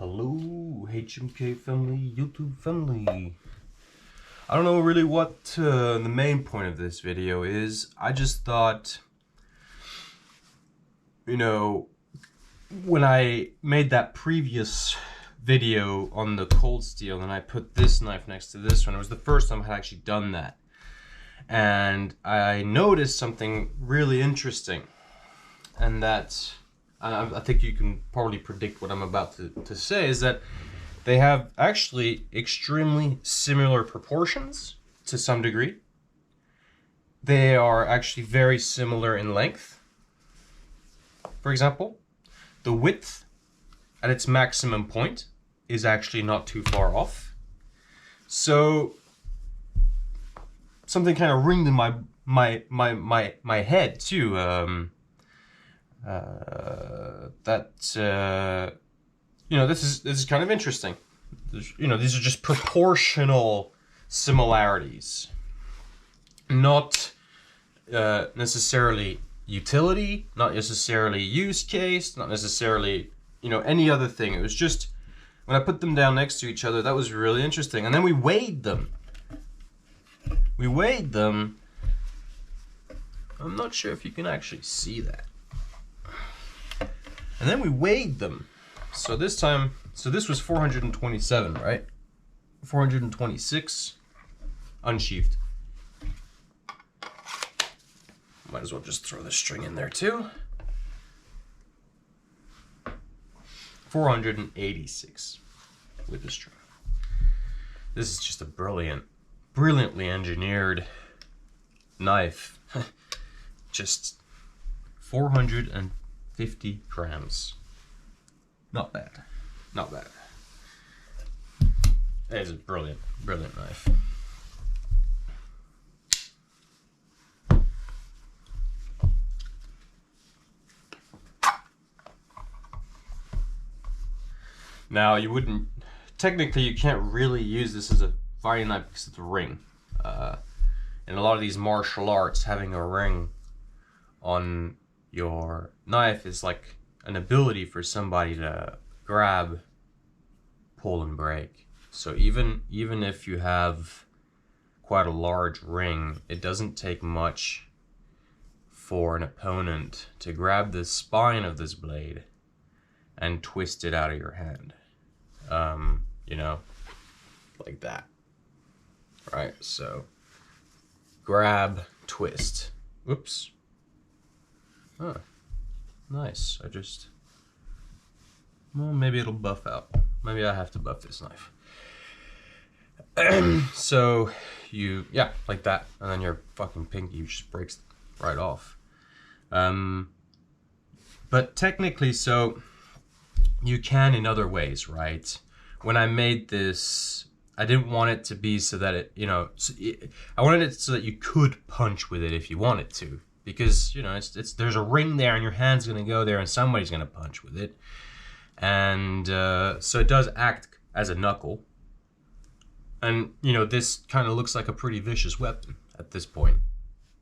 Hello, HMK family, YouTube family. I don't know really what the main point of this video is. I just thought, you know, when I made that previous video on the cold steel and I put this knife next to this one, it was the first time I had actually done that. And I noticed something really interesting, and that's, I think you can probably predict what I'm about to say, is that they have actually extremely similar proportions to some degree. They are actually very similar in length. For example, the width at its maximum point is actually not too far off. So something kind of ringed in my head too. You know, this is kind of interesting. You know, these are just proportional similarities, not necessarily utility, not necessarily use case, not necessarily, you know, any other thing. It was just when I put them down next to each other, that was really interesting. And then we weighed them. I'm not sure if you can actually see that. And then we weighed them. So this time, so this was 427, right? 426 unsheathed. Might as well just throw the string in there too. 486 with the string. This is just a brilliantly engineered knife. Just 450 grams. Not bad. Not bad. It is a brilliant knife. Now, technically you can't really use this as a fighting knife because it's a ring. In a lot of these martial arts, having a ring on your knife is like an ability for somebody to grab, pull, and break. So even if you have quite a large ring, it doesn't take much for an opponent to grab the spine of this blade and twist it out of your hand. You know, like that. Right, so grab, twist. Oops. Huh. Nice. Well, maybe it'll buff out. Maybe I have to buff this knife. So yeah, like that, and then your fucking pinky just breaks right off. But technically, so you can in other ways, right? When I made this, I didn't want it to be so that it, you know, I wanted it so that you could punch with it if you wanted to. Because, you know, there's a ring there and your hand's gonna go there and somebody's gonna punch with it. And so it does act as a knuckle. And, you know, this kind of looks like a pretty vicious weapon at this point.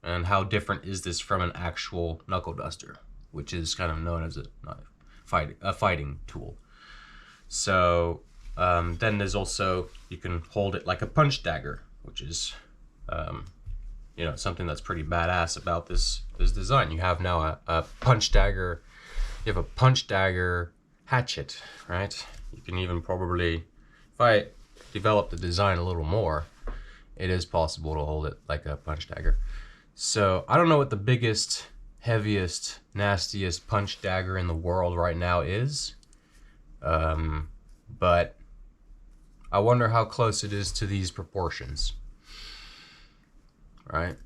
And how different is this from an actual knuckle duster, which is kind of known as a fighting tool. So then there's also, you can hold it like a punch dagger, which is you know, something that's pretty badass about this design. You have now a punch dagger. You have a punch dagger hatchet, right? You can even probably, if I develop the design a little more, it is possible to hold it like a punch dagger. So I don't know what the biggest, heaviest, nastiest punch dagger in the world right now is, but I wonder how close it is to these proportions. Right?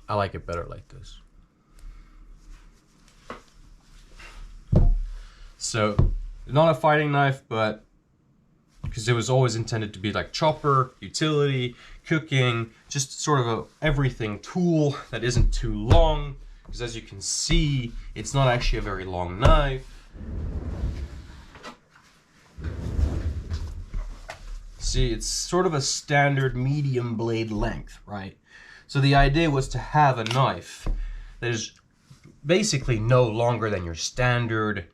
I like it better like this. So, not a fighting knife, but because it was always intended to be like chopper, utility, cooking, just sort of a everything tool that isn't too long. Because as you can see, it's not actually a very long knife. See, it's sort of a standard medium blade length, right? So the idea was to have a knife that is basically no longer than your standard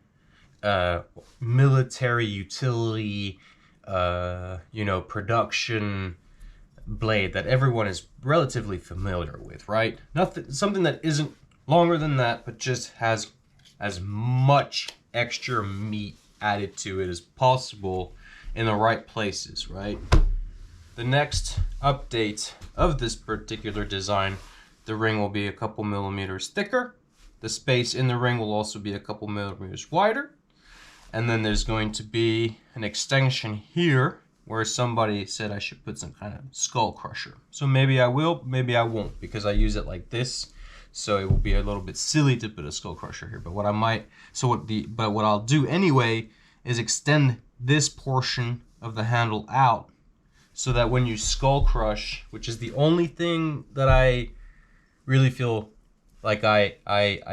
military utility, you know, production blade that everyone is relatively familiar with, right? Nothing, something that isn't longer than that, but just has as much extra meat added to it as possible in the right places, right? The next update of this particular design, the ring will be a couple millimeters thicker. The space in the ring will also be a couple millimeters wider. And then there's going to be an extension here where somebody said I should put some kind of skull crusher. So maybe I will, maybe I won't, because I use it like this. So it will be a little bit silly to put a skull crusher here. But what I might, what I'll do anyway is extend this portion of the handle out so that when you skull crush, which is the only thing that I really feel like I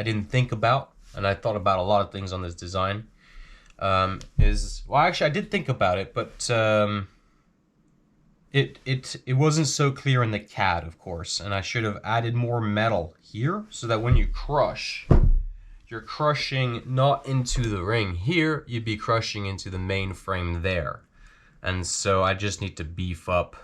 didn't think about, and I thought about a lot of things on this design, well, actually I did think about it, but it wasn't so clear in the CAD, of course, and I should have added more metal here so that when you crush, you're crushing not into the ring here, you'd be crushing into the main frame there. And so I just need to beef up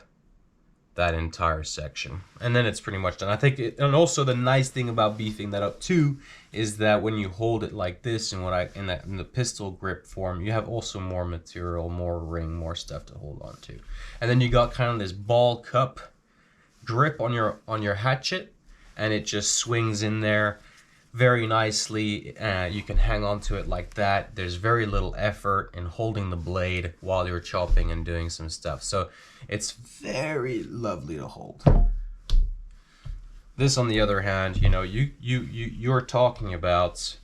that entire section, and then it's pretty much done. I think and also the nice thing about beefing that up too is that when you hold it like this and in the pistol grip form, you have also more material, more ring, more stuff to hold on to. And then you got kind of this ball cup grip on your hatchet, and it just swings in there very nicely. You can hang on to it like that. There's very little effort in holding the blade while you're chopping and doing some stuff. So it's very lovely to hold. This, on the other hand, you know, you're talking about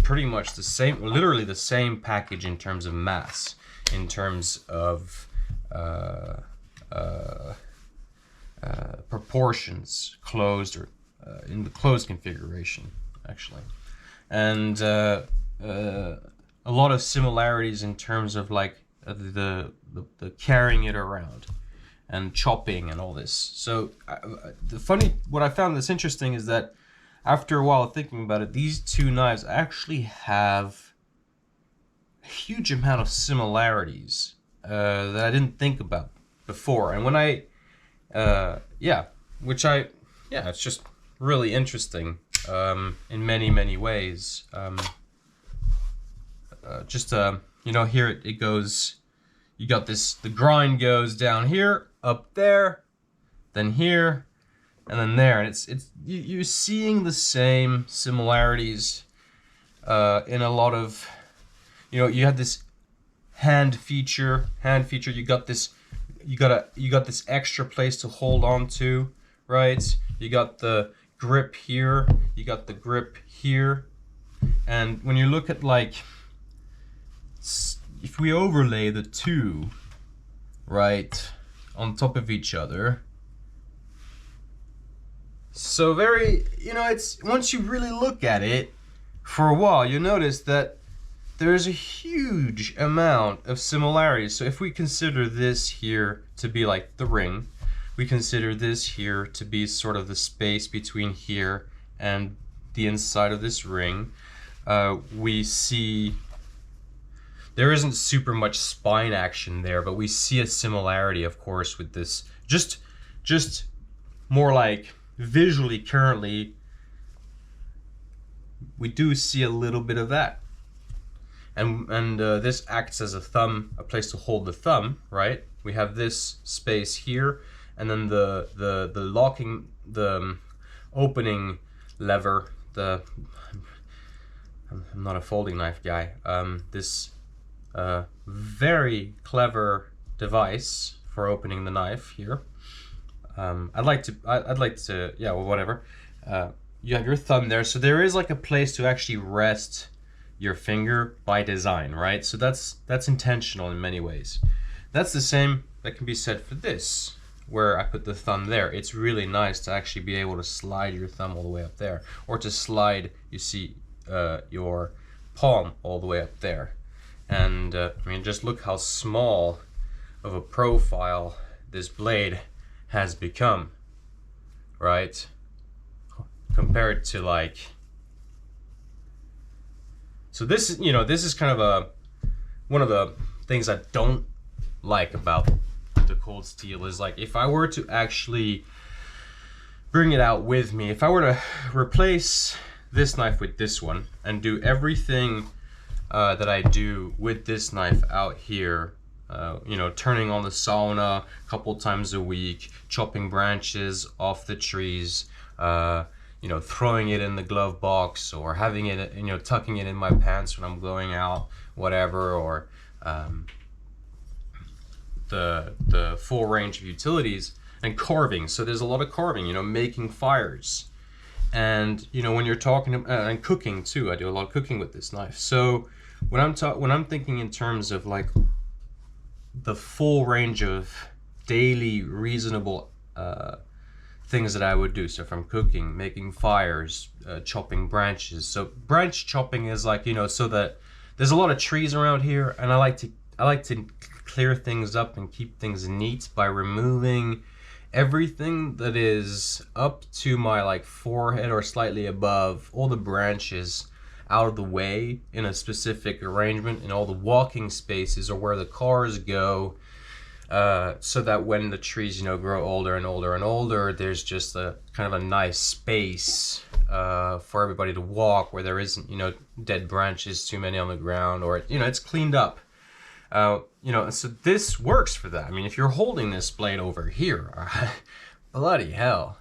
pretty much the same, literally the same package in terms of mass, in terms of proportions, closed or in the closed configuration, actually, and a lot of similarities in terms of like the carrying it around and chopping and all this. So what I found that's interesting is that after a while of thinking about it, these two knives actually have a huge amount of similarities that I didn't think about before. And when it's just really interesting in many ways. You know, here it goes, you got this, the grind goes down here, up there, then here, and then there, and you're seeing the same similarities in a lot of, you know, you have this hand feature, you got this extra place to hold on to, right? You got the grip here, you got the grip here, and when you look at, like, if we overlay the two right on top of each other, so very, you know, it's, once you really look at it for a while, you notice that there's a huge amount of similarities. So if we consider this here to be like the ring, we consider this here to be sort of the space between here and the inside of this ring, we see there isn't super much spine action there, but we see a similarity, of course, with this. Just more like visually, currently, we do see a little bit of that. And this acts as a place to hold the thumb, right? We have this space here, and then the locking, the opening lever. I'm not a folding knife guy. This very clever device for opening the knife here. I'd like to, yeah, well, whatever. You have your thumb there, so there is like a place to actually rest your finger by design, right? So that's intentional in many ways. That's the same that can be said for this, where I put the thumb there. It's really nice to actually be able to slide your thumb all the way up there, or to slide, you see, your palm all the way up there. And I mean, just look how small of a profile this blade has become, right? Compared to, like, So this is, this is kind of one of the things I don't like about the Cold Steel is like if I were to actually bring it out with me, if I were to replace this knife with this one and do everything that I do with this knife out here, turning on the sauna a couple times a week, chopping branches off the trees, throwing it in the glove box, or having it, tucking it in my pants when I'm going out, whatever, or the full range of utilities, and carving. So there's a lot of carving, making fires, and when you're talking and cooking too. I do a lot of cooking with this knife. So when I'm thinking in terms of like the full range of daily reasonable things that I would do. So from cooking, making fires, chopping branches. So branch chopping is like, so that there's a lot of trees around here, and I like to clear things up and keep things neat by removing everything that is up to my like forehead or slightly above, all the branches out of the way in a specific arrangement, and all the walking spaces or where the cars go, so that when the trees grow older and older and older, there's just a kind of a nice space for everybody to walk, where there isn't dead branches, too many on the ground, or it's cleaned up. So this works for that. I mean, if you're holding this blade over here, bloody hell.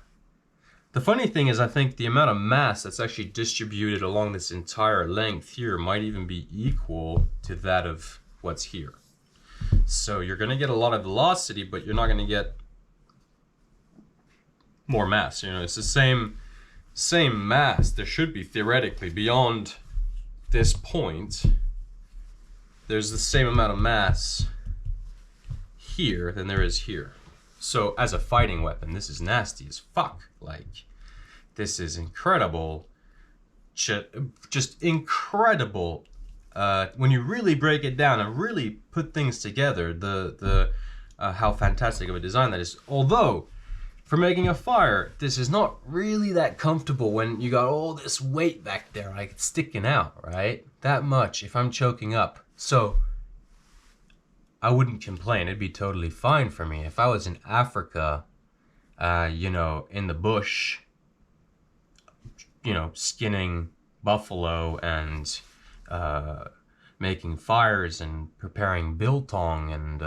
The funny thing is, I think the amount of mass that's actually distributed along this entire length here might even be equal to that of what's here. So you're going to get a lot of velocity, but you're not going to get more mass. It's the same mass. There should be, theoretically, beyond this point, there's the same amount of mass here than there is here. So as a fighting weapon, this is nasty as fuck. Like, this is incredible, just incredible. When you really break it down and really put things together, the how fantastic of a design that is. Although, for making a fire, this is not really that comfortable when you got all this weight back there, like it's sticking out, right? That much, if I'm choking up. So, I wouldn't complain. It'd be totally fine for me. If I was in Africa, in the bush, skinning buffalo and making fires and preparing biltong, and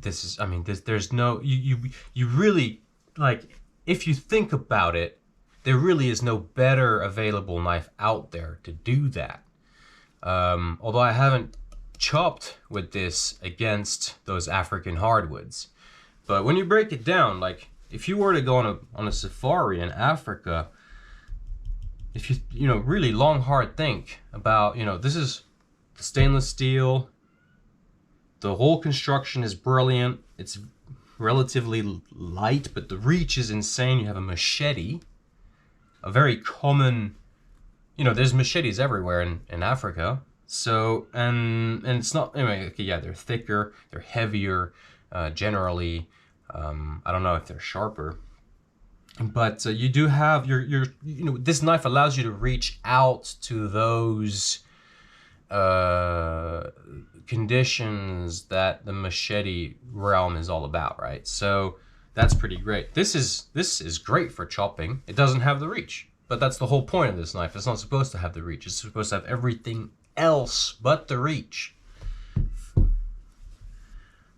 there's no, you really, like, if you think about it, there really is no better available knife out there to do that. Although I haven't chopped with this against those African hardwoods, but when you break it down, like if you were to go on a safari in Africa, if you really long hard think about, this is stainless steel, the whole construction is brilliant, it's relatively light, but the reach is insane. You have a machete, a very common, there's machetes everywhere in Africa. So, and it's not, anyway, okay, yeah, they're thicker, they're heavier, generally. I don't know if they're sharper, but you do have this knife allows you to reach out to those conditions that the machete realm is all about, right? So that's pretty great. This is great for chopping. It doesn't have the reach, but that's the whole point of this knife. It's not supposed to have the reach. It's supposed to have everything else but the reach.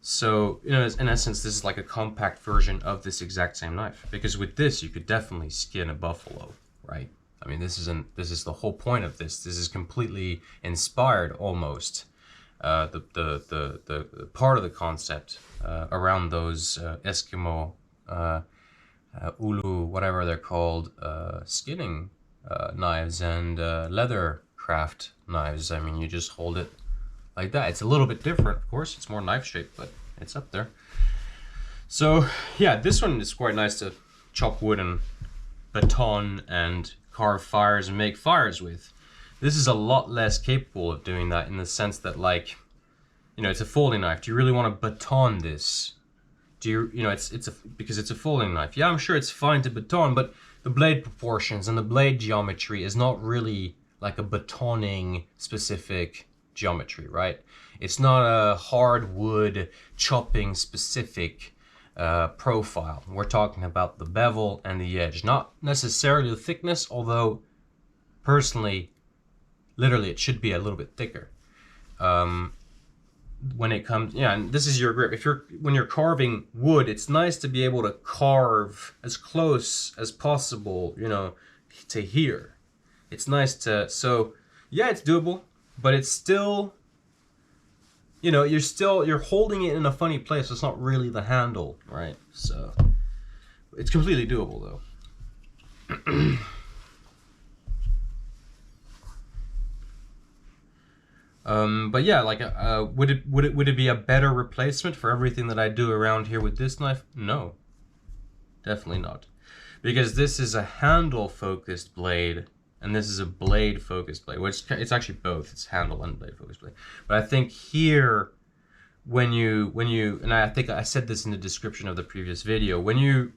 So, in essence, this is like a compact version of this exact same knife, because with this you could definitely skin a buffalo, right? I mean, this is the whole point of this. This is completely inspired, almost, the part of the concept around those Eskimo, ulu, whatever they're called, skinning knives and leather craft knives. I mean, you just hold it like that. It's a little bit different, of course. It's more knife shaped, but it's up there. So yeah, this one is quite nice to chop wood and baton and carve fires and make fires with. This is a lot less capable of doing that, in the sense that, like, it's a folding knife. Do you really want to baton this? Do you, because it's a folding knife. Yeah, I'm sure it's fine to baton, but the blade proportions and the blade geometry is not really like a batoning specific geometry, right? It's not a hardwood chopping specific profile. We're talking about the bevel and the edge, not necessarily the thickness, although personally, literally it should be a little bit thicker. When it comes, yeah, and this is your grip. When you're carving wood, it's nice to be able to carve as close as possible, you know, to here. It's nice to, so yeah, it's doable, but it's still, you know, you're holding it in a funny place. It's not really the handle, right? So it's completely doable though. But yeah, like, would it be a better replacement for everything that I do around here with this knife? No, definitely not, because this is a handle-focused blade, and this is a blade-focused blade. Which it's actually both. It's handle and blade-focused blade. But I think here, when you, and I think I said this in the description of the previous video, when you,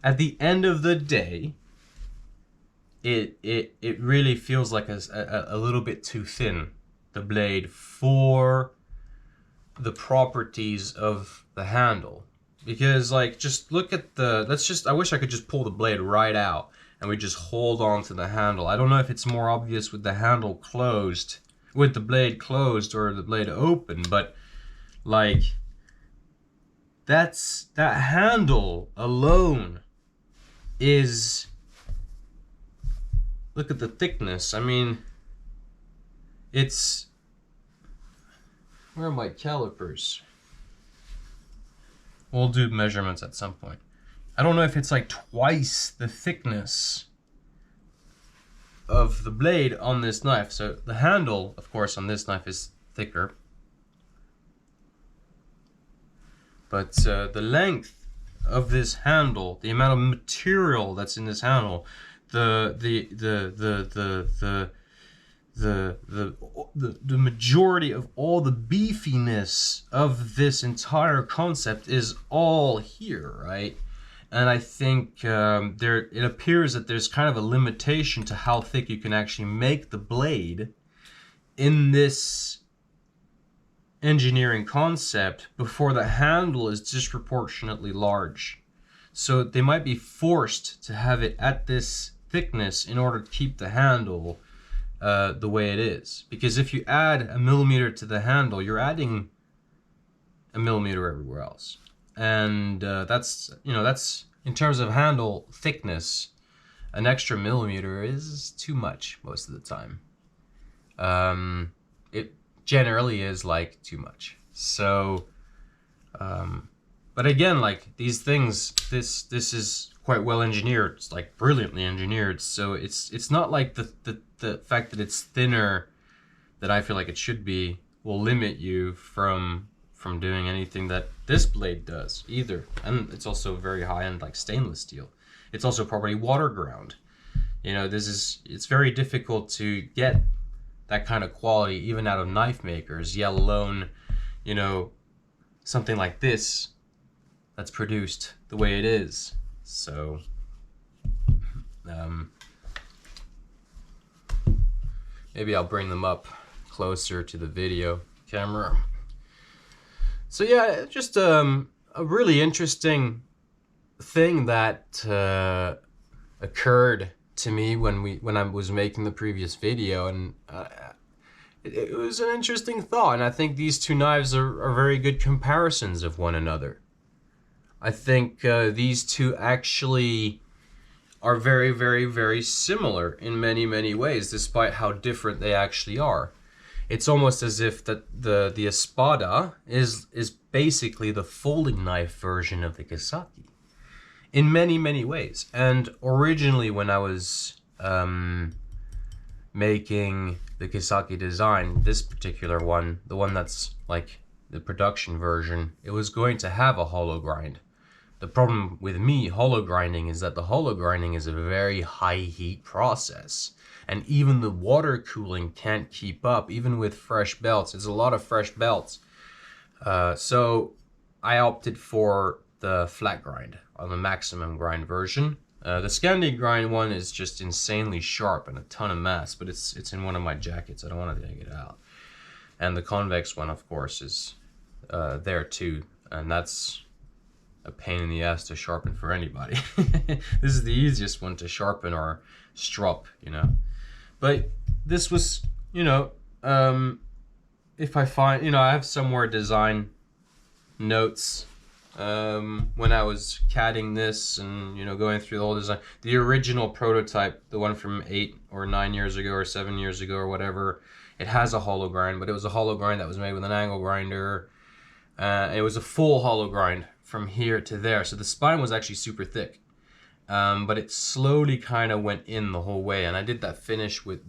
at the end of the day, it really feels like a little bit too thin, the blade, for the properties of the handle. Because, like, just look at the, I wish I could just pull the blade right out and we just hold on to the handle. I don't know if it's more obvious with the handle closed, with the blade closed or the blade open, but like, that handle alone is, look at the thickness. I mean, it's, where are my calipers? We'll do measurements at some point. I don't know if it's like twice the thickness of the blade on this knife. So the handle, of course, on this knife is thicker. But the length of this handle, the amount of material that's in this handle, the majority of all the beefiness of this entire concept is all here, right? And I think it appears that there's kind of a limitation to how thick you can actually make the blade in this engineering concept before the handle is disproportionately large. So they might be forced to have it at this thickness in order to keep the handle the way it is. Because if you add a millimeter to the handle, you're adding a millimeter everywhere else. And that's, you know, that's, in terms of handle thickness, an extra millimeter is too much most of the time. It generally is like too much. So, but again, like these things, this is quite well engineered. It's like brilliantly engineered. So it's not like the fact that it's thinner that I feel like it should be will limit you from doing anything that this blade does either. And it's also very high-end, like stainless steel. It's also probably water ground. You know, it's very difficult to get that kind of quality even out of knife makers, yet alone, you know, something like this that's produced the way it is. So maybe I'll bring them up closer to the video camera. So yeah, just a really interesting thing that occurred to me when I was making the previous video, and it was an interesting thought, and I think these two knives are very good comparisons of one another. I think these two actually are very, very, very similar in many, many ways, despite how different they actually are. It's almost as if that the Espada is basically the folding knife version of the Kissaki in many, many ways. And originally when I was making the Kissaki design, this particular one, the one that's like the production version, it was going to have a hollow grind. The problem with me hollow grinding is that the hollow grinding is a very high heat process. And even the water cooling can't keep up, even with fresh belts. It's a lot of fresh belts. So I opted for the flat grind on the maximum grind version. The Scandi grind one is just insanely sharp and a ton of mass, but it's in one of my jackets. I don't want to take it out. And the convex one, of course, is there too, and that's a pain in the ass to sharpen for anybody. This is the easiest one to sharpen or strop, you know. But this was, you know, if I find, you know, I have somewhere design notes when I was CADing this and, you know, going through the whole design. The original prototype, the one from 8 or 9 years ago or 7 years ago or whatever, it has a hollow grind, but it was a hollow grind that was made with an angle grinder. It was a full hollow grind from here to there, so the spine was actually super thick. But it slowly kind of went in the whole way, and I did that finish with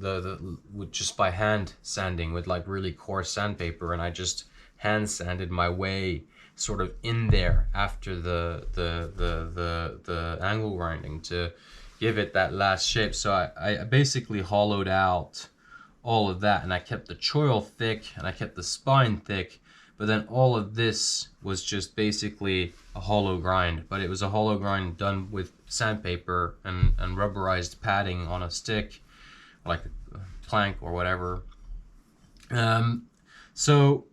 with just by hand sanding with like really coarse sandpaper, and I just hand sanded my way sort of in there after the angle grinding to give it that last shape. So I basically hollowed out all of that, and I kept the choil thick and I kept the spine thick, but then all of this was just basically a hollow grind, but it was a hollow grind done with sandpaper and rubberized padding on a stick, like a plank or whatever. So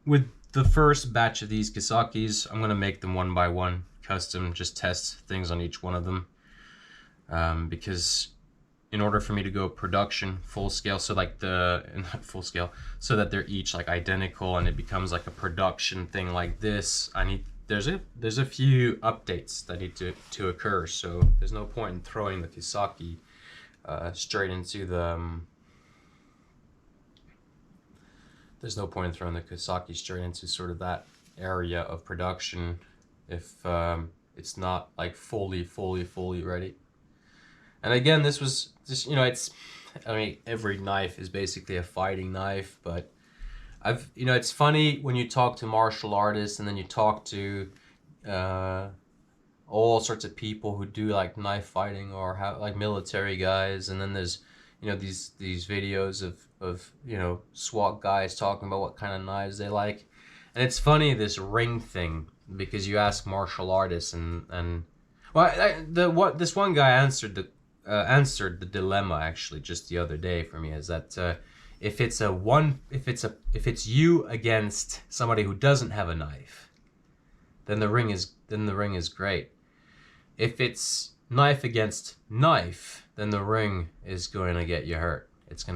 with the first batch of these Kissakis, I'm gonna make them one by one, custom, just test things on each one of them. Because in order for me to go production full scale, so like full scale, so that they're each like identical and it becomes like a production thing like this, I need, there's a few updates that need to occur. So there's no point in throwing the Kissaki straight into the there's no point in throwing the Kissaki straight into sort of that area of production if it's not like fully ready. And again, this was just, you know, I mean, every knife is basically a fighting knife, but you know, it's funny when you talk to martial artists and then you talk to all sorts of people who do like knife fighting or have like military guys, and then there's, you know, these videos of you know, SWAT guys talking about what kind of knives they like. And it's funny, this ring thing, because you ask martial artists and well, this one guy answered the dilemma actually just the other day for me, is that if it's you against somebody who doesn't have a knife, then the ring is great. If it's knife against knife, then the ring is going to get you hurt. It's not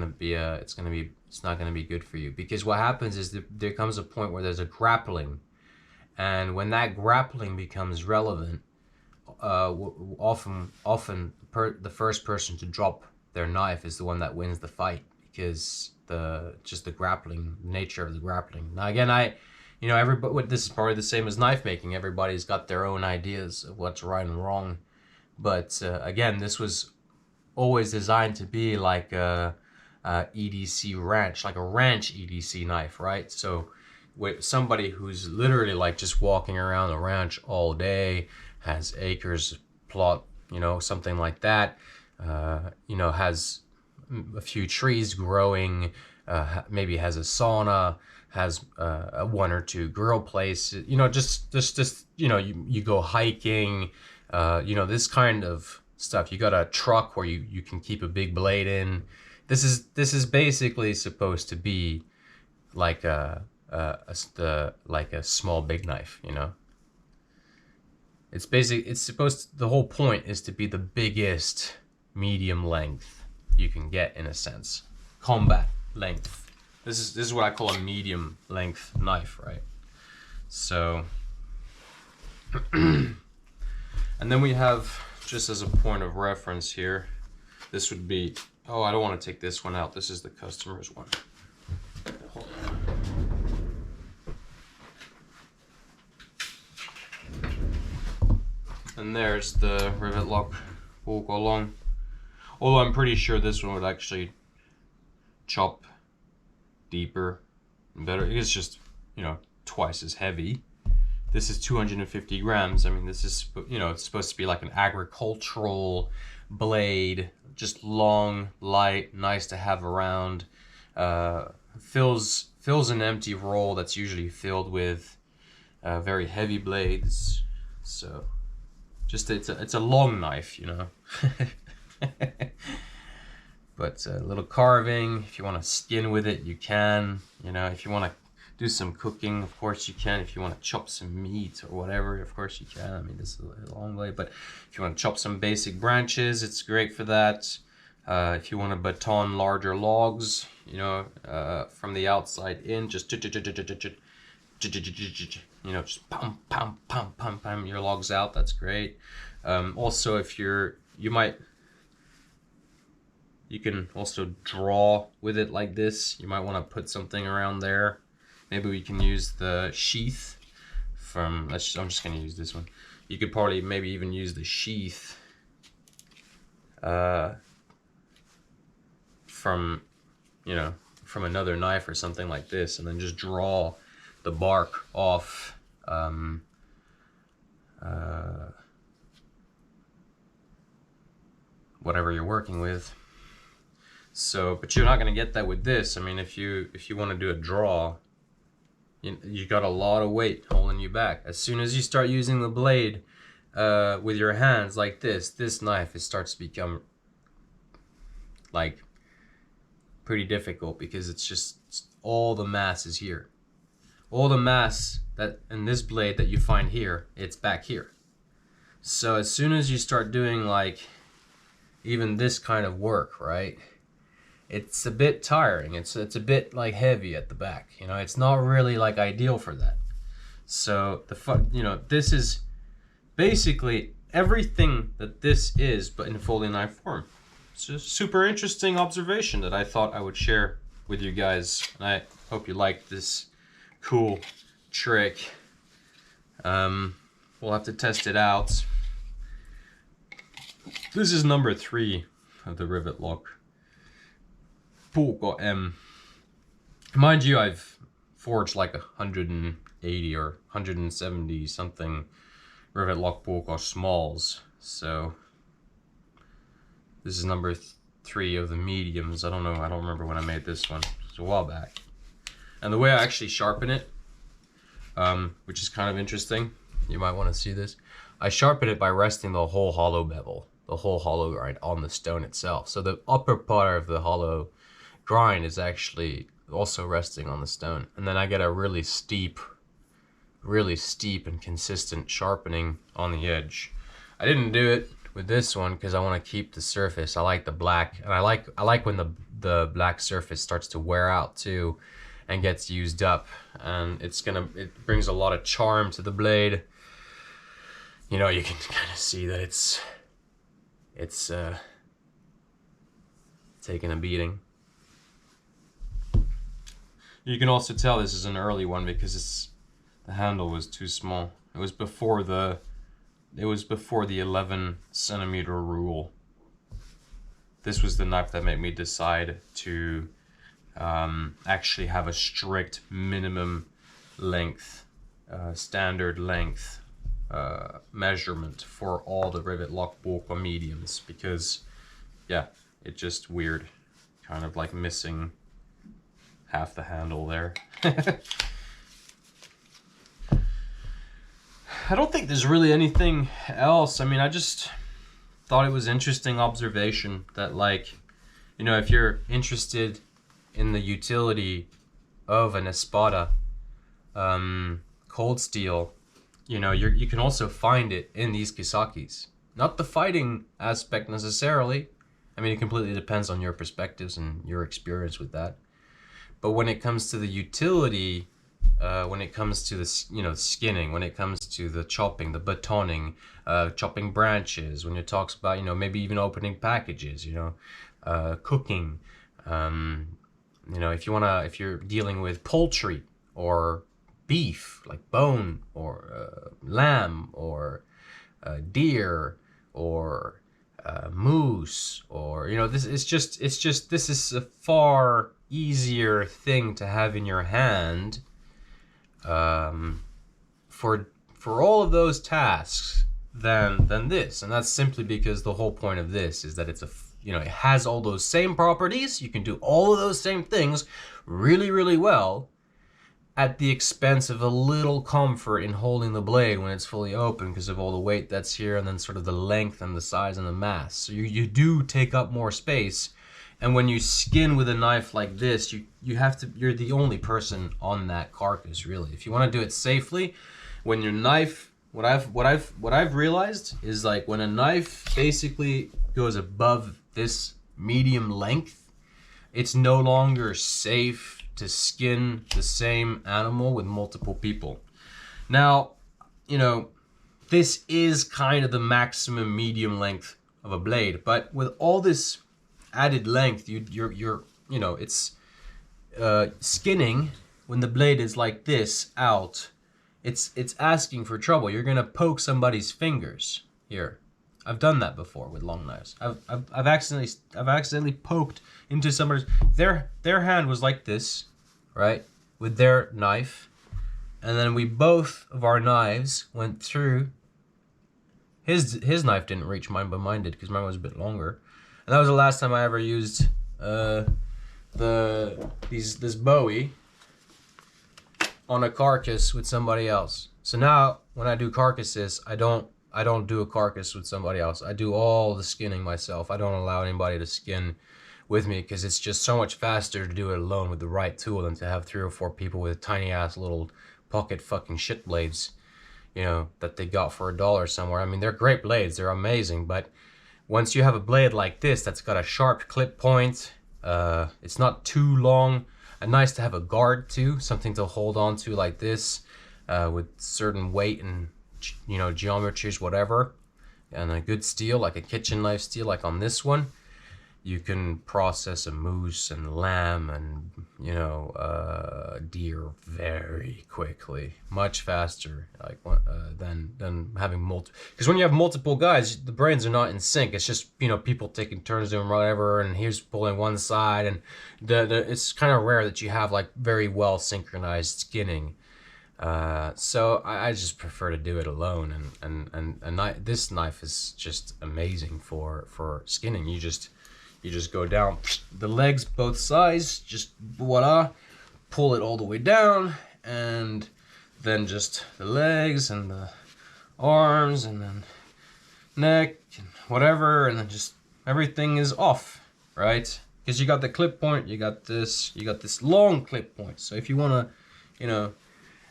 going to be good for you, because what happens is there comes a point where there's a grappling, and when that grappling becomes relevant, often the first person to drop their knife is the one that wins the fight, because the grappling, nature of the grappling. Now again, you know, everybody, this is probably the same as knife making. Everybody's got their own ideas of what's right and wrong, but again, this was always designed to be like a EDC ranch, like a ranch EDC knife, right? So with somebody who's literally like just walking around the ranch all day, has acres plot, you know, something like that, you know, has a few trees growing, maybe has a sauna, has one or two grill places, you know, just you know, you go hiking, you know, this kind of stuff. You got a truck where you can keep a big blade in. This is basically supposed to be like a small big knife, you know. The whole point is to be the biggest medium length you can get, in a sense. Combat length. This is what I call a medium length knife, right? So and then we have, just as a point of reference here, this would be, oh, I don't want to take this one out. This is the customer's one. Hold on. And there's the rivet lock will go along. Although I'm pretty sure this one would actually chop deeper and better. It's just, you know, twice as heavy. This is 250 grams. I mean, this is, you know, it's supposed to be like an agricultural blade, just long, light, nice to have around. Fills an empty roll that's usually filled with very heavy blades. So Just it's a long knife, you know. But a little carving. If you want to skin with it, you can. You know, if you want to do some cooking, of course you can. If you want to chop some meat or whatever, of course you can. I mean, this is a long way, but if you want to chop some basic branches, it's great for that. If you want to baton larger logs, you know, from the outside in, just you know, just pam pam pam pam pam your logs out. That's great. Also, if you can also draw with it like this. You might want to put something around there. Maybe we can use the sheath from, I'm just going to use this one. You could probably maybe even use the sheath from, you know, from another knife or something like this, and then just draw the bark off whatever you're working with. So, but you're not going to get that with this. I mean, if you want to do a draw, you got a lot of weight holding you back. As soon as you start using the blade with your hands like this knife, it starts to become like pretty difficult, because it's all the mass is here. All the mass that in this blade that you find here, it's back here. So as soon as you start doing like even this kind of work, right? It's a bit tiring. It's a bit like heavy at the back. You know, it's not really like ideal for that. So you know, this is basically everything that this is, but in folding knife form. It's a super interesting observation that I thought I would share with you guys. And I hope you like this cool trick. We'll have to test it out. This is number 3 of the rivet lock. Mind you, I've forged like 180 or 170 something rivet lock puukko smalls, so this is number 3 of the mediums. I don't know, I don't remember when I made this one. It's a while back. And the way I actually sharpen it, which is kind of interesting, you might want to see this. I sharpen it by resting the whole hollow bevel, the whole hollow grind on the stone itself. So the upper part of the hollow grind is actually also resting on the stone, and then I get a really steep and consistent sharpening on the edge. I didn't do it with this one because I want to keep the surface. I like the black, and I like when the black surface starts to wear out too and gets used up, and it brings a lot of charm to the blade. You know, you can kind of see that it's taking a beating. You can also tell this is an early one because the handle was too small. It was before the 11 centimeter rule. This was the knife that made me decide to actually have a strict minimum length, standard length measurement for all the rivet lock puukko mediums, because yeah, it's just weird, kind of like missing half the handle there. I don't think there's really anything else. I mean, I just thought it was interesting observation that, like, you know, if you're interested in the utility of an espada, cold steel, you know, you can also find it in these Kissakis. Not the fighting aspect necessarily. I mean, it completely depends on your perspectives and your experience with that. But when it comes to the utility, when it comes to the, you know, skinning, when it comes to the chopping, the batoning, chopping branches, when it talks about, you know, maybe even opening packages, you know, cooking, you know, if you're dealing with poultry or beef, like bone or lamb or deer or moose, or, you know, this is a far easier thing to have in your hand for all of those tasks than this. And that's simply because the whole point of this is that it's you know, it has all those same properties. You can do all of those same things really, really well, at the expense of a little comfort in holding the blade when it's fully open because of all the weight that's here and then sort of the length and the size and the mass. So you do take up more space. And when you skin with a knife like this, you're the only person on that carcass, really. If you want to do it safely, when your knife, what I've realized is, like, when a knife basically goes above this medium length, it's no longer safe to skin the same animal with multiple people. Now, you know, this is kind of the maximum medium length of a blade, but with all this added length, you're you know, it's skinning when the blade is like this out. It's asking for trouble. You're gonna poke somebody's fingers here. I've done that before with long knives. I've accidentally poked into somebody's. Their hand was like this, right, with their knife, and then we both of our knives went through. His knife didn't reach mine, but mine did because mine was a bit longer, and that was the last time I ever used this Bowie on a carcass with somebody else. So now when I do carcasses, I don't do a carcass with somebody else. I do all the skinning myself. I don't allow anybody to skin with me because it's just so much faster to do it alone with the right tool than to have 3 or 4 people with tiny ass little pocket fucking shit blades, you know, that they got for $1 somewhere. I mean, they're great blades, they're amazing, but once you have a blade like this that's got a sharp clip point, it's not too long, and nice to have a guard too, something to hold on to like this, with certain weight and, you know, geometries, whatever, and a good steel, like a kitchen knife steel, like on this one. You can process a moose and lamb and, you know, deer very quickly, much faster, like than having multiple. Because when you have multiple guys, the brains are not in sync. It's just, you know, people taking turns doing whatever, and here's pulling one side, and it's kind of rare that you have like very well synchronized skinning. So I just prefer to do it alone, and this knife is just amazing for skinning. You just go down the legs, both sides, just voila, pull it all the way down, and then just the legs and the arms and then neck and whatever, and then just everything is off, right? Because you got the clip point, you got this long clip point. So if you want to, you know,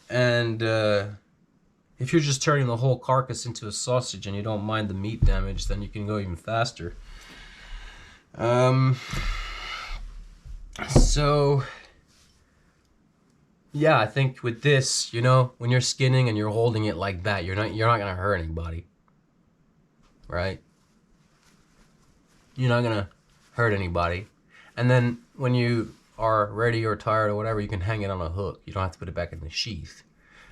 and if you're just turning the whole carcass into a sausage and you don't mind the meat damage, then you can go even faster. So yeah, I think with this, you know, when you're skinning and you're holding it like that, you're not gonna hurt anybody, right? You're not gonna hurt anybody. And then when you are ready or tired or whatever, you can hang it on a hook. You don't have to put it back in the sheath,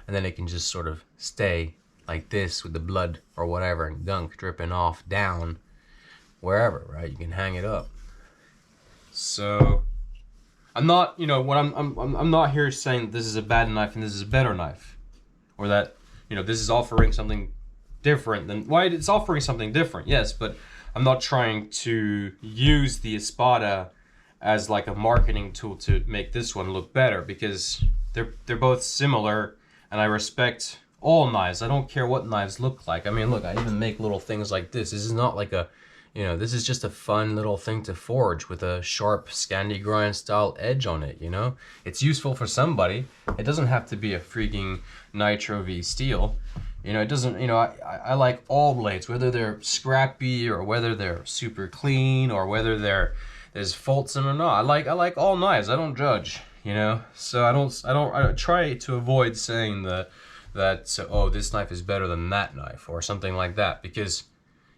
and then it can just sort of stay like this with the blood or whatever and gunk dripping off down wherever, right? You can hang it up. So I'm not, you know, what I'm not here saying this is a bad knife and this is a better knife, or that, you know, this is offering something different than, why it's offering something different, yes, but I'm not trying to use the Espada as like a marketing tool to make this one look better, because they're both similar, and I respect all knives. I don't care what knives look like. I mean, look, I even make little things like this. This is not like a, you know, this is just a fun little thing to forge with a sharp Scandi grind style edge on it, you know? It's useful for somebody. It doesn't have to be a freaking Nitro V steel. You know, it doesn't, you know, I like all blades, whether they're scrappy or whether they're super clean or whether there's faults in them or not. I like all knives. I don't judge, you know? So I try to avoid saying that oh, this knife is better than that knife or something like that, because,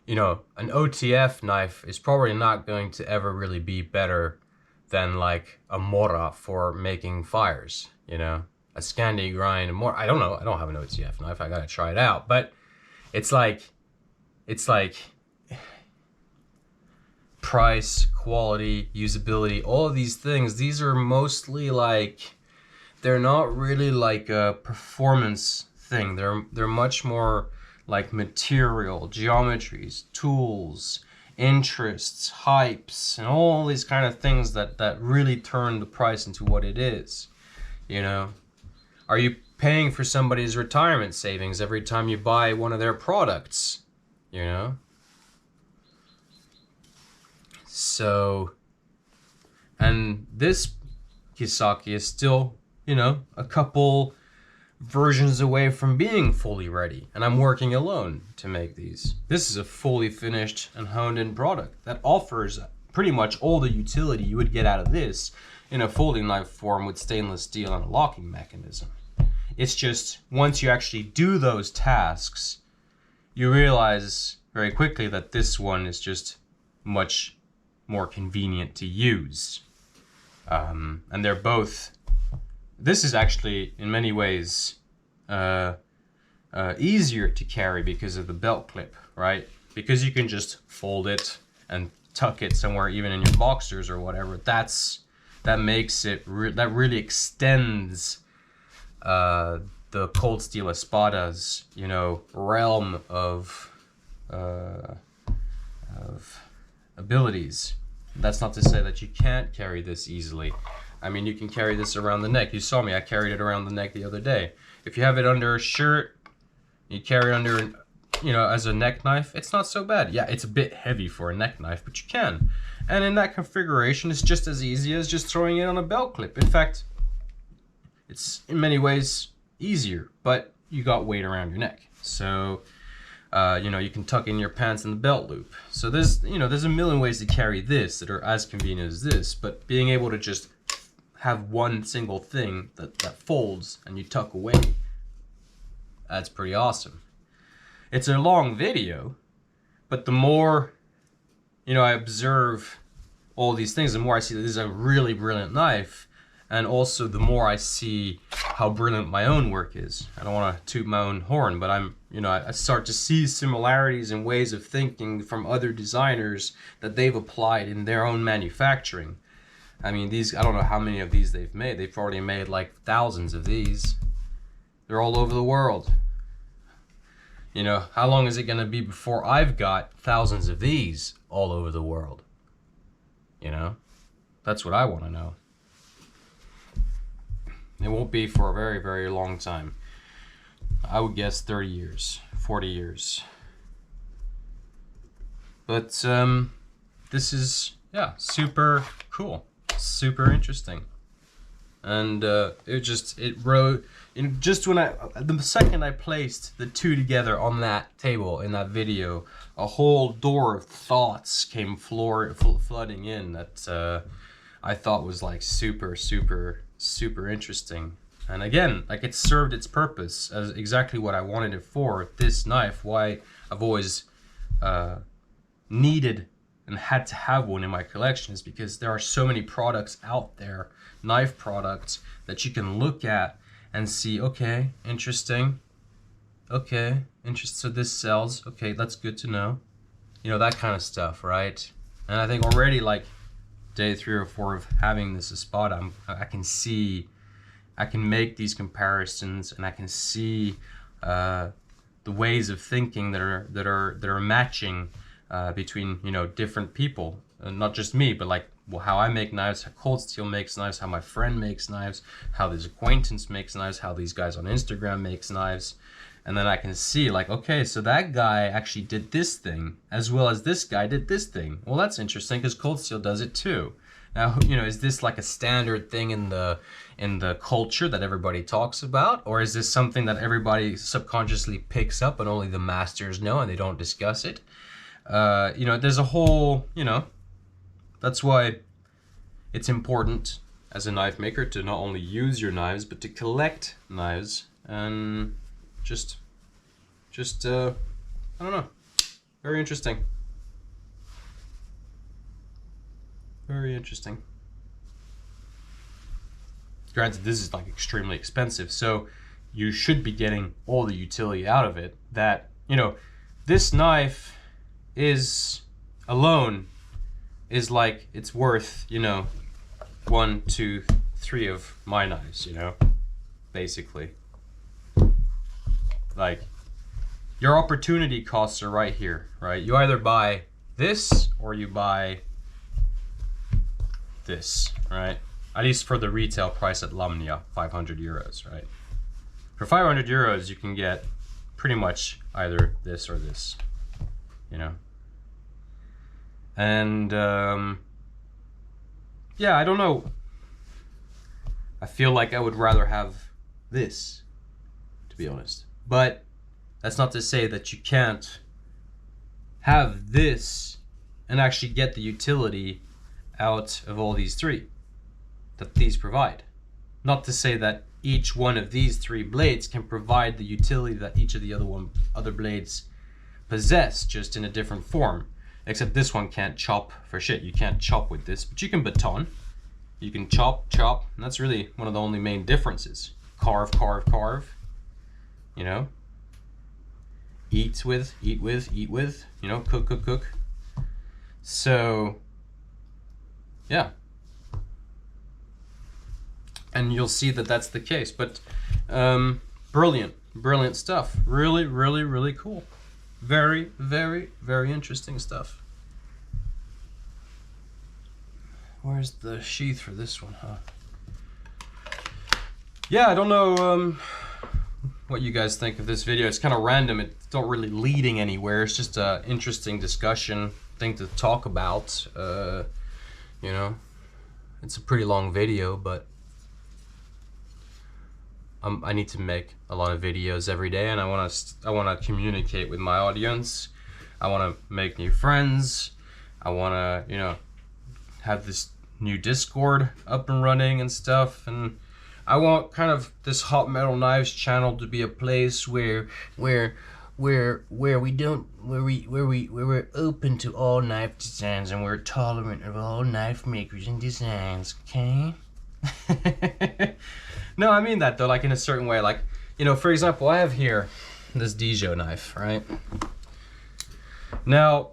you know, an OTF knife is probably not going to ever really be better than like a Mora for making fires, you know? A Scandi grind, more, I don't know, I don't have an OTF knife, I gotta try it out, but it's like price, quality, usability, all of these things, these are mostly like, they're not really like a performance thing. They're much more like material, geometries, tools, interests, hypes, and all these kind of things that really turn the price into what it is, you know? Are you paying for somebody's retirement savings every time you buy one of their products? You know? So, and this Kissaki is still, you know, a couple versions away from being fully ready, and I'm working alone to make these. This is a fully finished and honed in product that offers pretty much all the utility you would get out of this in a folding knife form with stainless steel and a locking mechanism. It's just once you actually do those tasks, you realize very quickly that this one is just much more convenient to use. And they're both, this is actually in many ways easier to carry because of the belt clip, right? Because you can just fold it and tuck it somewhere, even in your boxers or whatever. That makes it, that really extends the Cold Steel Espada's, you know, realm of abilities. That's not to say that you can't carry this easily. I mean, you can carry this around the neck. You saw me, I carried it around the neck the other day. If you have it under a shirt, you carry it under, you know, as a neck knife, it's not so bad. Yeah, it's a bit heavy for a neck knife, but you can. And in that configuration, it's just as easy as just throwing it on a belt clip. In fact, it's in many ways easier, but you got weight around your neck. So, you know, you can tuck in your pants in the belt loop. So there's, you know, there's a million ways to carry this that are as convenient as this, but being able to just have one single thing that folds and you tuck away, that's pretty awesome. It's a long video, but the more, you know, I observe all these things, the more I see that this is a really brilliant knife, and also the more I see how brilliant my own work is. I don't want to toot my own horn, but I'm, you know, I start to see similarities and ways of thinking from other designers that they've applied in their own manufacturing. I mean, these, I don't know how many of these they've made. They've already made like thousands of these. They're all over the world. You know, how long is it going to be before I've got thousands of these all over the world? You know, that's what I want to know. It won't be for a very, very long time. I would guess 30 years, 40 years. But this is, yeah, super cool, super interesting. And it wrote, just when the second I placed the two together on that table in that video, a whole door of thoughts came flooding in that I thought was like super interesting. And again, like, it served its purpose as exactly what I wanted it for. This knife, why I've always needed and had to have one in my collection, is because there are so many products out there, knife products, that you can look at and see, okay, interesting, okay, interesting, so this sells, okay, that's good to know, you know, that kind of stuff, right? And I think already, like, day 3 or 4 of having this Espada, I can see, I can make these comparisons, and I can see the ways of thinking that are matching between, you know, different people, not just me, but like, well, how I make knives, how Cold Steel makes knives, how my friend makes knives, how this acquaintance makes knives, how these guys on Instagram makes knives. And then I can see, like, okay, so that guy actually did this thing as well as this guy did this thing. Well, that's interesting because Cold Steel does it too. Now, you know, is this like a standard thing in the culture that everybody talks about, or is this something that everybody subconsciously picks up and only the masters know and they don't discuss it? You know, there's a whole, you know, that's why it's important as a knife maker to not only use your knives, but to collect knives and just I don't know, very interesting. Very interesting. Granted, this is like extremely expensive, so you should be getting all the utility out of it. That, you know, this knife is alone is like, it's worth, you know, 1, 2, 3 of my knives, you know, basically. Like, your opportunity costs are right here, right? You either buy this or you buy this, right? At least for the retail price at Lumnia, 500 euros, right? For 500 euros, you can get pretty much either this or this, you know. And yeah, I don't know. I feel like I would rather have this, to be honest. But that's not to say that you can't have this and actually get the utility out of all these three that these provide. Not to say that each one of these three blades can provide the utility that each of the other blades possess, just in a different form. Except this one can't chop for shit. You can't chop with this, but you can baton. You can chop, and that's really one of the only main differences. Carve, you know. Eat with, you know, cook. So, yeah. And you'll see that that's the case, but brilliant stuff. Really cool. Very interesting stuff. Where's the sheath for this one, huh? Yeah, I don't know what you guys think of this video. It's kind of random. It's not really leading anywhere. It's just an interesting discussion thing to talk about. You know, it's a pretty long video, but I need to make a lot of videos every day, and I want to communicate with my audience. I want to make new friends. I want to, you know, have this new Discord up and running and stuff, and I want kind of this Hot Metal Knives channel to be a place where we're open to all knife designs, and we're tolerant of all knife makers and designs, okay? No, I mean that though, like in a certain way. Like, you know, for example, I have here this Dijon knife, right? Now,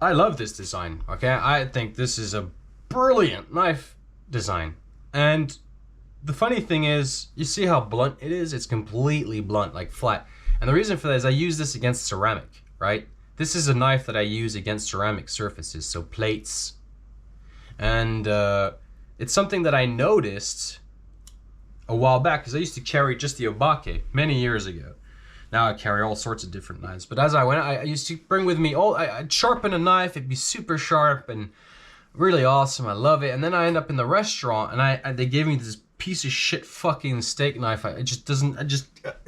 I love this design, okay? I think this is a brilliant knife design. And the funny thing is, you see how blunt it is? It's completely blunt, like flat. And the reason for that is I use this against ceramic, right? This is a knife that I use against ceramic surfaces, so plates. And it's something that I noticed a while back, because I used to carry just the Obake many years ago. Now I carry all sorts of different knives. But as I went, I used to bring with me I'd sharpen a knife, it'd be super sharp and really awesome. I love it. And then I end up in the restaurant, and they gave me this piece of shit fucking steak knife. I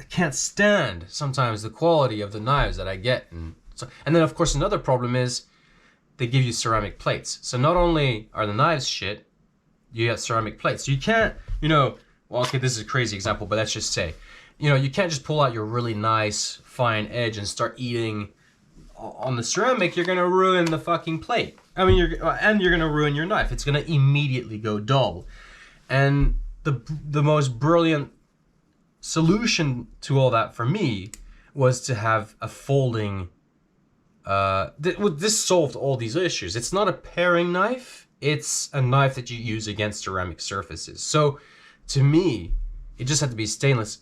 can't stand sometimes the quality of the knives that I get. And then of course another problem is they give you ceramic plates. So not only are the knives shit, you get ceramic plates. So you can't, you know, well, okay, this is a crazy example, but let's just say, you know, you can't just pull out your really nice fine edge and start eating on the ceramic. You're gonna ruin the fucking plate. I mean, you're gonna ruin your knife. It's gonna immediately go dull. And the most brilliant solution to all that for me was to have a folding. This solved all these issues. It's not a paring knife. It's a knife that you use against ceramic surfaces. So to me, it just had to be stainless.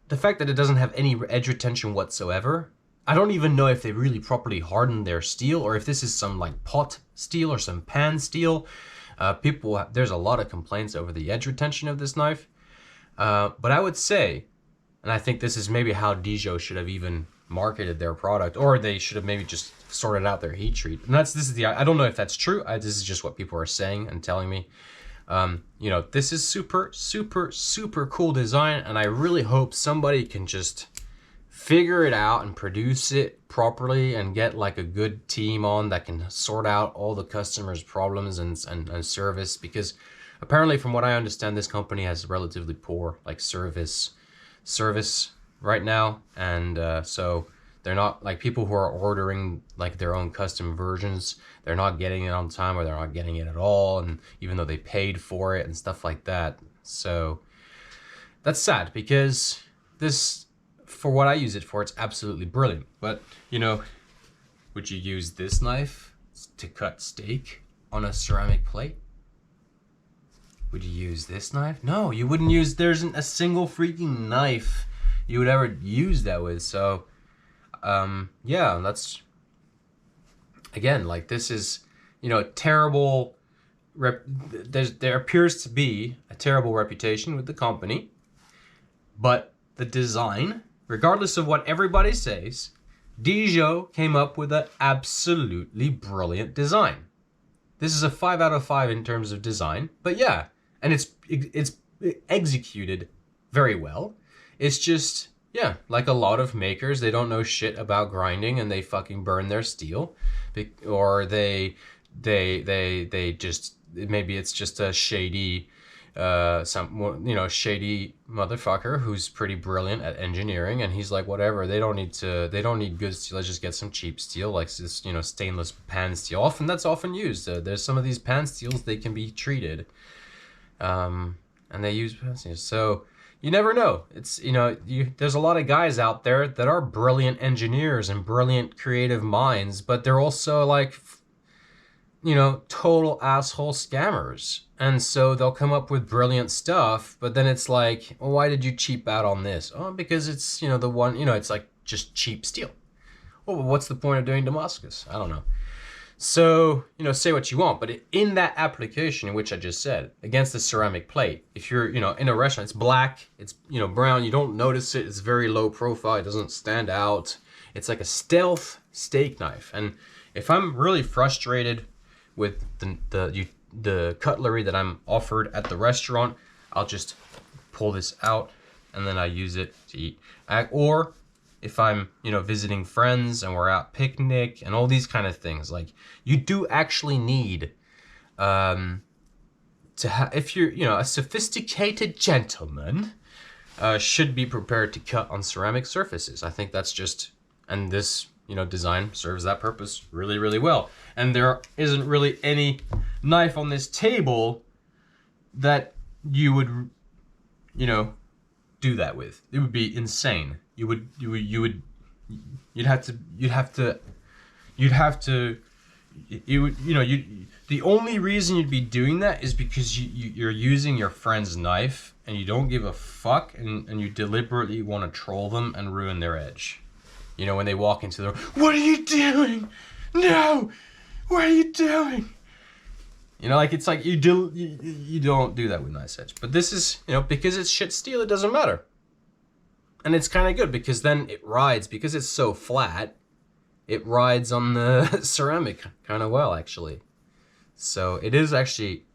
The fact that it doesn't have any edge retention whatsoever, I don't even know if they really properly hardened their steel, or if this is some like pot steel or some pan steel. There's a lot of complaints over the edge retention of this knife. But I would say, and I think this is maybe how Dijon should have even marketed their product, or they should have maybe just sorted out their heat treat. And I don't know if that's true. This is just what people are saying and telling me. You know, this is super cool design, and I really hope somebody can just figure it out and produce it properly and get like a good team on that can sort out all the customers' problems and service, because apparently from what I understand, this company has relatively poor like service right now, and so they're not, like, people who are ordering like their own custom versions, they're not getting it on time, or they're not getting it at all, and even though they paid for it and stuff like that. So that's sad, because this, for what I use it for, it's absolutely brilliant. But, you know, would you use this knife to cut steak on a ceramic plate? Would you use this knife? No, you wouldn't use, there isn't a single freaking knife you would ever use that with. So yeah, that's, again, like, this is, you know, terrible there appears to be a terrible reputation with the company, But the design, regardless of what everybody says, Dijo came up with an absolutely brilliant design. This is a 5 out of 5 in terms of design, but yeah, and it's executed very well. It's just, yeah, like a lot of makers, they don't know shit about grinding and they fucking burn their steel, or they just, maybe it's just a shady shady motherfucker who's pretty brilliant at engineering, and he's like, whatever, they don't need good steel, let's just get some cheap steel, like this, stainless pan steel. That's often used. There's some of these pan steels, they can be treated, and they use pan steels. So you never know. It's, there's a lot of guys out there that are brilliant engineers and brilliant creative minds, but they're also like, total asshole scammers. And so they'll come up with brilliant stuff, but then it's like, well, why did you cheap out on this? Oh, because it's, the one, it's like just cheap steel. Well, what's the point of doing Damascus? I don't know. So, say what you want, but in that application in which I just said, against the ceramic plate, if you're, in a restaurant, it's black, it's, brown, you don't notice it, it's very low profile, it doesn't stand out. It's like a stealth steak knife. And if I'm really frustrated with the cutlery that I'm offered at the restaurant, I'll just pull this out and then I use it to eat. Or if I'm, visiting friends and we're out picnic and all these kind of things, like, you do actually need to have, if you're, a sophisticated gentleman, should be prepared to cut on ceramic surfaces. I think that's just, and this, design serves that purpose really, really well. And there isn't really any knife on this table that you would, do that with. It would be insane. You'd have to, the only reason you'd be doing that is because you're using your friend's knife and you don't give a fuck, and you deliberately want to troll them and ruin their edge. When they walk into the room, what are you doing? No, what are you doing? It's like you don't do that with nice edge. But this is, because it's shit steel, it doesn't matter. And it's kind of good because then it rides, because it's so flat, it rides on the ceramic kind of well, actually. So it is actually,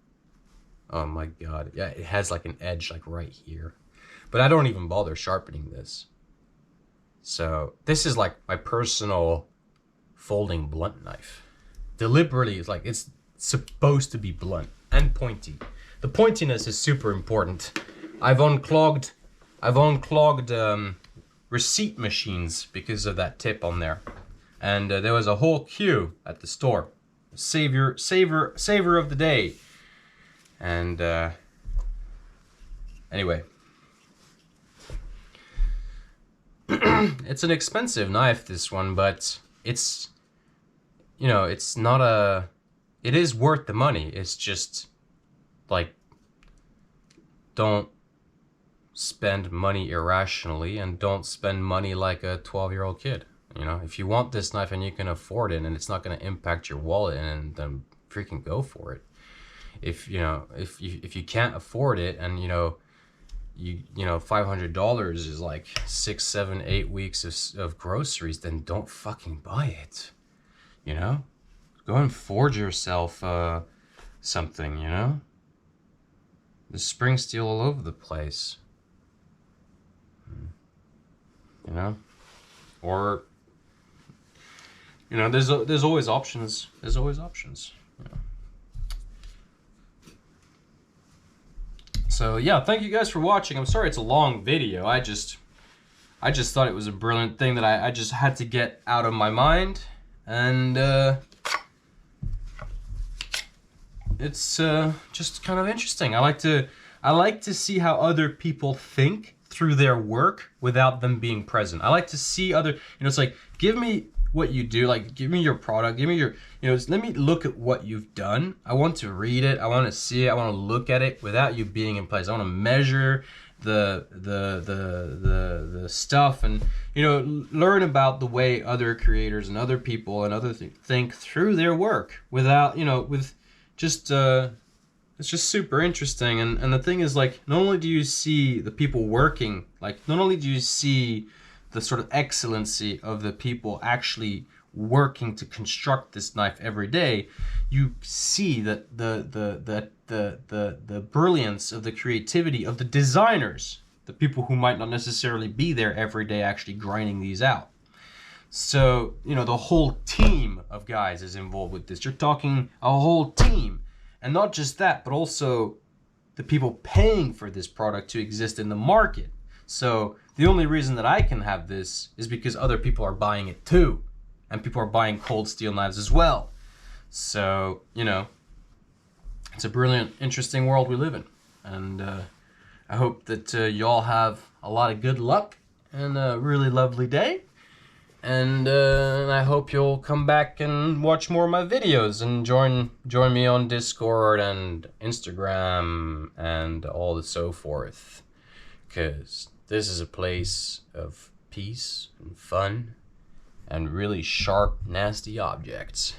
oh my God. Yeah, it has like an edge like right here. But I don't even bother sharpening this. So this is like my personal folding blunt knife. Deliberately, it's like, it's supposed to be blunt and pointy. The pointiness is super important. I've unclogged receipt machines because of that tip on there. And there was a whole queue at the store. Savior of the day. And anyway. It's an expensive knife, this one, but it's, it's not a, it is worth the money. It's just like, don't spend money irrationally, and don't spend money like a 12-year-old kid. If you want this knife and you can afford it and it's not going to impact your wallet, and then freaking go for it. If you can't afford it, and $500 is like 6, 7, 8 weeks of groceries, then don't fucking buy it. Go and forge yourself something. There's spring steel all over the place. Or there's always options. There's always options. So yeah, thank you guys for watching. I'm sorry it's a long video. I just thought it was a brilliant thing that I just had to get out of my mind, and it's just kind of interesting. I like to see how other people think through their work without them being present. I like to see other, it's like, give me what you do, like, give me your product, give me your, let me look at what you've done. I want to read it, I want to see it, I want to look at it without you being in place. I want to measure the stuff, and learn about the way other creators and other people and other think through their work without, with just it's just super interesting. And the thing is, like, not only do you see the people working, like, not only do you see the sort of excellency of the people actually working to construct this knife every day, you see that the brilliance of the creativity of the designers, the people who might not necessarily be there every day actually grinding these out. So, you know, the whole team of guys is involved with this. You're talking a whole team. And not just that, but also the people paying for this product to exist in the market. So the only reason that I can have this is because other people are buying it too. And people are buying Cold Steel knives as well. So, you know, it's a brilliant, interesting world we live in. And I hope that y'all have a lot of good luck and a really lovely day. And I hope you'll come back and watch more of my videos and join me on Discord and Instagram and all the so forth. Because this is a place of peace and fun and really sharp, nasty objects.